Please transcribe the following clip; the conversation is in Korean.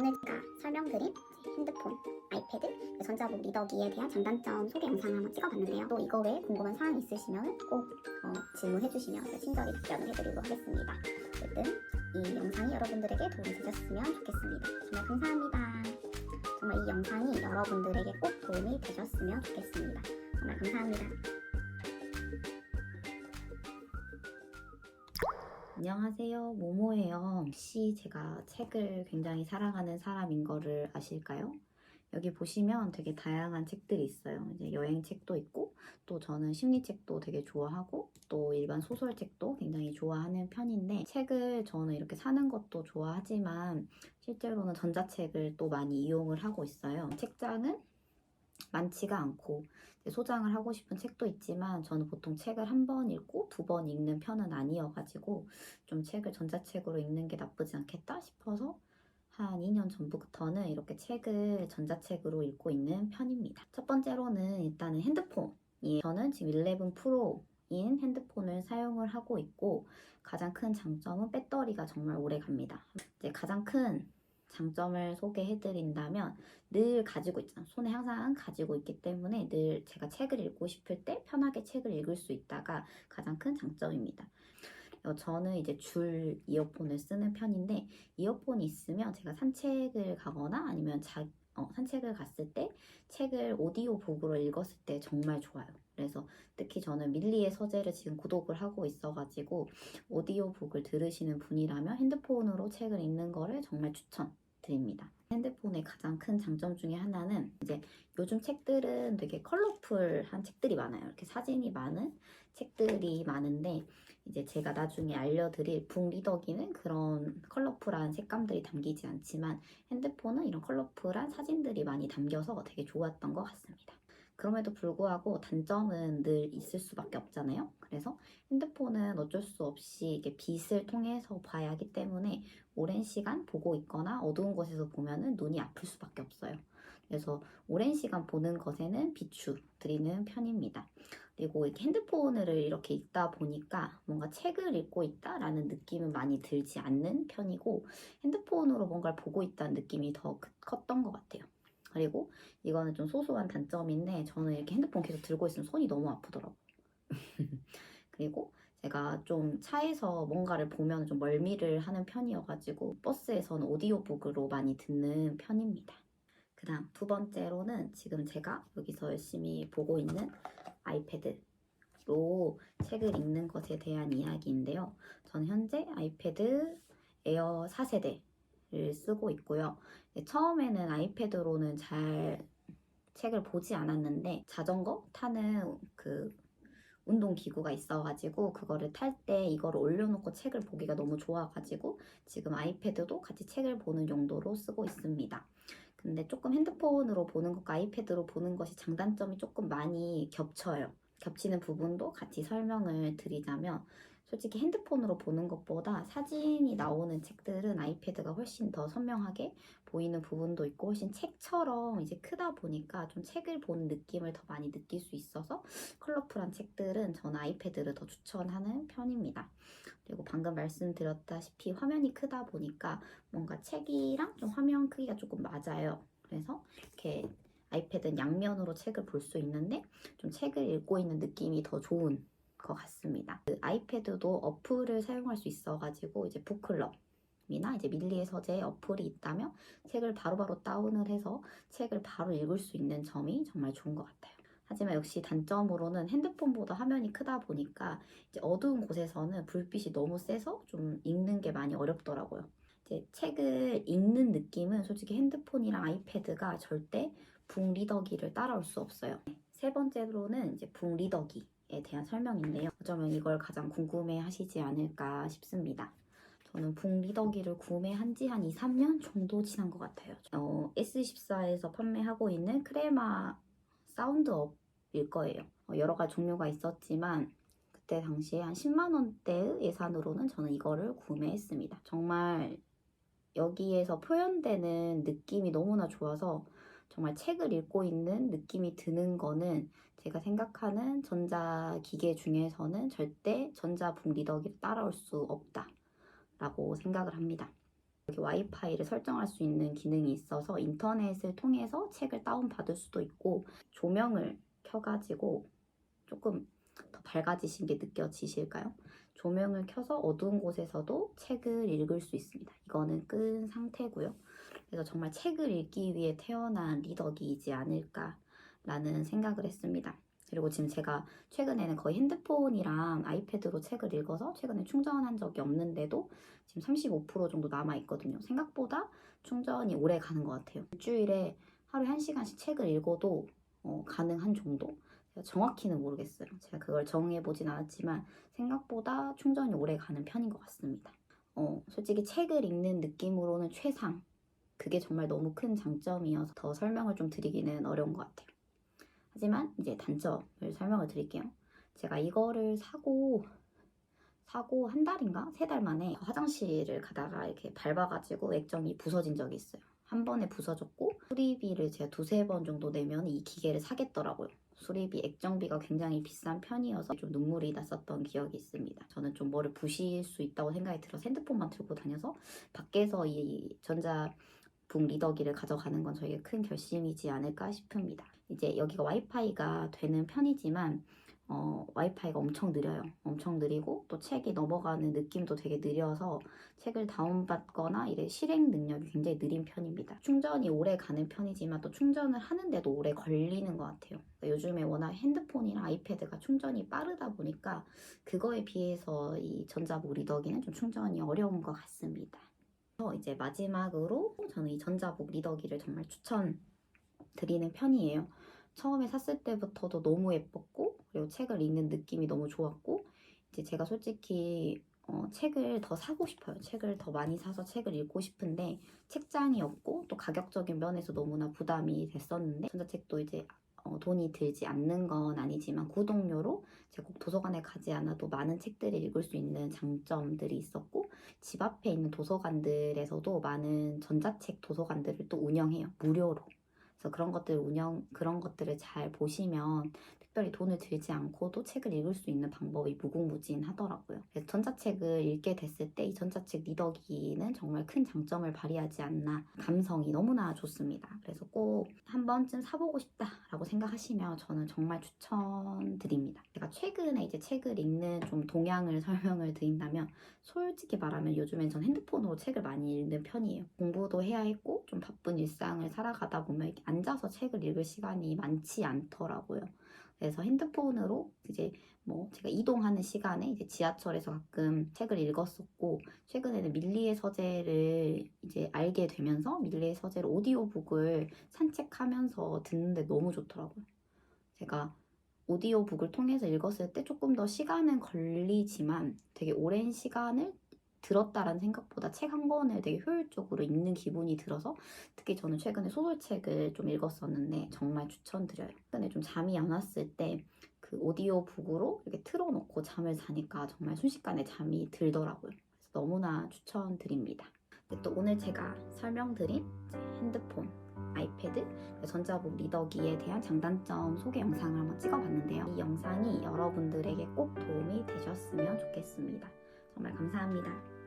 오늘 제가 설명드린 핸드폰, 아이패드, 전자북 리더기에 대한 장단점 소개 영상을 한번 찍어봤는데요. 또 이거 외에 궁금한 사항이 있으시면 꼭 질문해주시면 친절히 답변을 해드리도록 하겠습니다. 어쨌든 이 영상이 여러분들에게 도움이 되셨으면 좋겠습니다. 정말 감사합니다. 정말 이 영상이 여러분들에게 꼭 도움이 되셨으면 좋겠습니다. 정말 감사합니다. 안녕하세요, 모모예요. 혹시 제가 책을 굉장히 사랑하는 사람인 거를 아실까요? 여기 보시면 되게 다양한 책들이 있어요. 이제 여행책도 있고, 또 저는 심리책도 되게 좋아하고, 또 일반 소설책도 굉장히 좋아하는 편인데, 책을 저는 이렇게 사는 것도 좋아하지만, 실제로는 전자책을 또 많이 이용을 하고 있어요. 책장은 많지가 않고 소장을 하고 싶은 책도 있지만 저는 보통 책을 한 번 읽고 두 번 읽는 편은 아니어가지고 좀 책을 전자책으로 읽는 게 나쁘지 않겠다 싶어서 한 2년 전부터는 이렇게 책을 전자책으로 읽고 있는 편입니다. 첫 번째로는 일단은 핸드폰이에요. 저는 지금 11 프로인 핸드폰을 사용을 하고 있고 가장 큰 장점은 배터리가 정말 오래 갑니다. 이제 가장 큰 장점을 소개해드린다면 늘 가지고 있잖아요. 손에 항상 가지고 있기 때문에 늘 제가 책을 읽고 싶을 때 편하게 책을 읽을 수 있다가 가장 큰 장점입니다. 저는 이제 줄 이어폰을 쓰는 편인데 이어폰이 있으면 제가 산책을 가거나 아니면 산책을 갔을 때 책을 오디오북으로 읽었을 때 정말 좋아요. 그래서 특히 저는 밀리의 서재를 지금 구독을 하고 있어가지고 오디오북을 들으시는 분이라면 핸드폰으로 책을 읽는 거를 정말 추천드립니다. 핸드폰의 가장 큰 장점 중에 하나는 이제 요즘 책들은 되게 컬러풀한 책들이 많아요. 이렇게 사진이 많은 책들이 많은데 이제 제가 나중에 알려드릴 북리더기는 그런 컬러풀한 색감들이 담기지 않지만 핸드폰은 이런 컬러풀한 사진들이 많이 담겨서 되게 좋았던 것 같습니다. 그럼에도 불구하고 단점은 늘 있을 수밖에 없잖아요. 그래서 핸드폰은 어쩔 수 없이 이게 빛을 통해서 봐야 하기 때문에 오랜 시간 보고 있거나 어두운 곳에서 보면은 눈이 아플 수밖에 없어요. 그래서 오랜 시간 보는 것에는 비추드리는 편입니다. 그리고 이렇게 핸드폰을 이렇게 읽다 보니까 뭔가 책을 읽고 있다라는 느낌은 많이 들지 않는 편이고 핸드폰으로 뭔가를 보고 있다는 느낌이 더 컸던 것 같아요. 그리고 이거는 좀 소소한 단점인데 저는 이렇게 핸드폰 계속 들고 있으면 손이 너무 아프더라고요. 그리고 제가 좀 차에서 뭔가를 보면 좀 멀미를 하는 편이어가지고 버스에서는 오디오북으로 많이 듣는 편입니다. 그 다음 두 번째로는 지금 제가 여기서 열심히 보고 있는 아이패드로 책을 읽는 것에 대한 이야기인데요. 저는 현재 아이패드 에어 4세대를 쓰고 있고요. 처음에는 아이패드로는 잘 책을 보지 않았는데 자전거 타는 그 운동 기구가 있어가지고 그거를 탈 때 이거를 올려놓고 책을 보기가 너무 좋아가지고 지금 아이패드도 같이 책을 보는 용도로 쓰고 있습니다. 근데 조금 핸드폰으로 보는 것과 아이패드로 보는 것이 장단점이 조금 많이 겹쳐요. 겹치는 부분도 같이 설명을 드리자면 솔직히 핸드폰으로 보는 것보다 사진이 나오는 책들은 아이패드가 훨씬 더 선명하게 보이는 부분도 있고 훨씬 책처럼 이제 크다 보니까 좀 책을 보는 느낌을 더 많이 느낄 수 있어서 컬러풀한 책들은 저는 아이패드를 더 추천하는 편입니다. 그리고 방금 말씀드렸다시피 화면이 크다 보니까 뭔가 책이랑 좀 화면 크기가 조금 맞아요. 그래서 이렇게 아이패드는 양면으로 책을 볼 수 있는데 좀 책을 읽고 있는 느낌이 더 좋은 것 같습니다. 그 아이패드도 어플을 사용할 수 있어가지고 이제 북클럽이나 이제 밀리의 서재에 어플이 있다면 책을 바로바로 다운을 해서 책을 바로 읽을 수 있는 점이 정말 좋은 것 같아요. 하지만 역시 단점으로는 핸드폰보다 화면이 크다 보니까 이제 어두운 곳에서는 불빛이 너무 세서 좀 읽는 게 많이 어렵더라고요. 이제 책을 읽는 느낌은 솔직히 핸드폰이랑 아이패드가 절대 북리더기를 따라올 수 없어요. 세 번째로는 이제 북리더기에 대한 설명인데요. 어쩌면 이걸 가장 궁금해 하시지 않을까 싶습니다. 저는 북리더기를 구매한 지 한 2, 3년 정도 지난 것 같아요. S14에서 판매하고 있는 크레마 사운드업일 거예요. 여러 가지 종류가 있었지만 그때 당시에 한 10만 원대의 예산으로는 저는 이거를 구매했습니다. 정말 여기에서 표현되는 느낌이 너무나 좋아서 정말 책을 읽고 있는 느낌이 드는 거는 제가 생각하는 전자기계 중에서는 절대 전자북 리더기를 따라올 수 없다라고 생각을 합니다. 이렇게 와이파이를 설정할 수 있는 기능이 있어서 인터넷을 통해서 책을 다운받을 수도 있고, 조명을 켜가지고 조금 더 밝아지신 게 느껴지실까요? 조명을 켜서 어두운 곳에서도 책을 읽을 수 있습니다. 이거는 끈 상태고요. 그래서 정말 책을 읽기 위해 태어난 리더기이지 않을까라는 생각을 했습니다. 그리고 지금 제가 최근에는 거의 핸드폰이랑 아이패드로 책을 읽어서 최근에 충전한 적이 없는데도 지금 35% 정도 남아있거든요. 생각보다 충전이 오래 가는 것 같아요. 일주일에 하루에 1시간씩 책을 읽어도 가능한 정도? 제가 정확히는 모르겠어요. 제가 그걸 정해보진 않았지만 생각보다 충전이 오래 가는 편인 것 같습니다. 솔직히 책을 읽는 느낌으로는 최상. 그게 정말 너무 큰 장점이어서 더 설명을 좀 드리기는 어려운 것 같아요. 하지만 이제 단점을 설명을 드릴게요. 제가 이거를 사고 한 달인가? 3달 만에 화장실을 가다가 이렇게 밟아가지고 액정이 부서진 적이 있어요. 한 번에 부서졌고, 수리비를 제가 2-3번 정도 내면 이 기계를 사겠더라고요. 수리비, 액정비가 굉장히 비싼 편이어서 좀 눈물이 났었던 기억이 있습니다. 저는 좀 뭐를 부실 수 있다고 생각이 들어서 핸드폰만 들고 다녀서 밖에서 이 전자북 리더기를 가져가는 건 저에게 큰 결심이지 않을까 싶습니다. 이제 여기가 와이파이가 되는 편이지만 와이파이가 엄청 느려요. 엄청 느리고 또 책이 넘어가는 느낌도 되게 느려서 책을 다운받거나 이래 실행 능력이 굉장히 느린 편입니다. 충전이 오래 가는 편이지만 또 충전을 하는데도 오래 걸리는 것 같아요. 그러니까 요즘에 워낙 핸드폰이랑 아이패드가 충전이 빠르다 보니까 그거에 비해서 이 전자북 리더기는 좀 충전이 어려운 것 같습니다. 이제 마지막으로 저는 이 전자북 리더기를 정말 추천드리는 편이에요. 처음에 샀을 때부터도 너무 예뻤고, 그리고 책을 읽는 느낌이 너무 좋았고, 이제 제가 솔직히 책을 더 사고 싶어요. 책을 더 많이 사서 책을 읽고 싶은데 책장이 없고 또 가격적인 면에서 너무나 부담이 됐었는데, 전자책도 이제 돈이 들지 않는 건 아니지만 구독료로 제가 꼭 도서관에 가지 않아도 많은 책들을 읽을 수 있는 장점들이 있었고, 집 앞에 있는 도서관들에서도 많은 전자책 도서관들을 또 운영해요. 무료로. 그래서 그런 것들을 잘 보시면 특별히 돈을 들지 않고도 책을 읽을 수 있는 방법이 무궁무진하더라고요. 그래서 전자책을 읽게 됐을 때 이 전자책 리더기는 정말 큰 장점을 발휘하지 않나. 감성이 너무나 좋습니다. 그래서 꼭 한 번쯤 사보고 싶다라고 생각하시면 저는 정말 추천드립니다. 제가 최근에 이제 책을 읽는 좀 동향을 설명을 드린다면, 솔직히 말하면 요즘엔 전 핸드폰으로 책을 많이 읽는 편이에요. 공부도 해야 했고 좀 바쁜 일상을 살아가다 보면 이렇게 앉아서 책을 읽을 시간이 많지 않더라고요. 그래서 핸드폰으로 이제 제가 이동하는 시간에 이제 지하철에서 가끔 책을 읽었었고, 최근에는 밀리의 서재를 이제 알게 되면서 밀리의 서재를 오디오북을 산책하면서 듣는데 너무 좋더라고요. 제가 오디오북을 통해서 읽었을 때 조금 더 시간은 걸리지만 되게 오랜 시간을 들었다라는 생각보다 책 한 권을 되게 효율적으로 읽는 기분이 들어서, 특히 저는 최근에 소설책을 좀 읽었었는데 정말 추천드려요. 최근에 좀 잠이 안 왔을 때 그 오디오북으로 이렇게 틀어놓고 잠을 자니까 정말 순식간에 잠이 들더라고요. 그래서 너무나 추천드립니다. 또 오늘 제가 설명드린 핸드폰, 아이패드, 전자북 리더기에 대한 장단점 소개 영상을 한번 찍어봤는데요. 이 영상이 여러분들에게 꼭 도움이 되셨으면 좋겠습니다. 정말 감사합니다.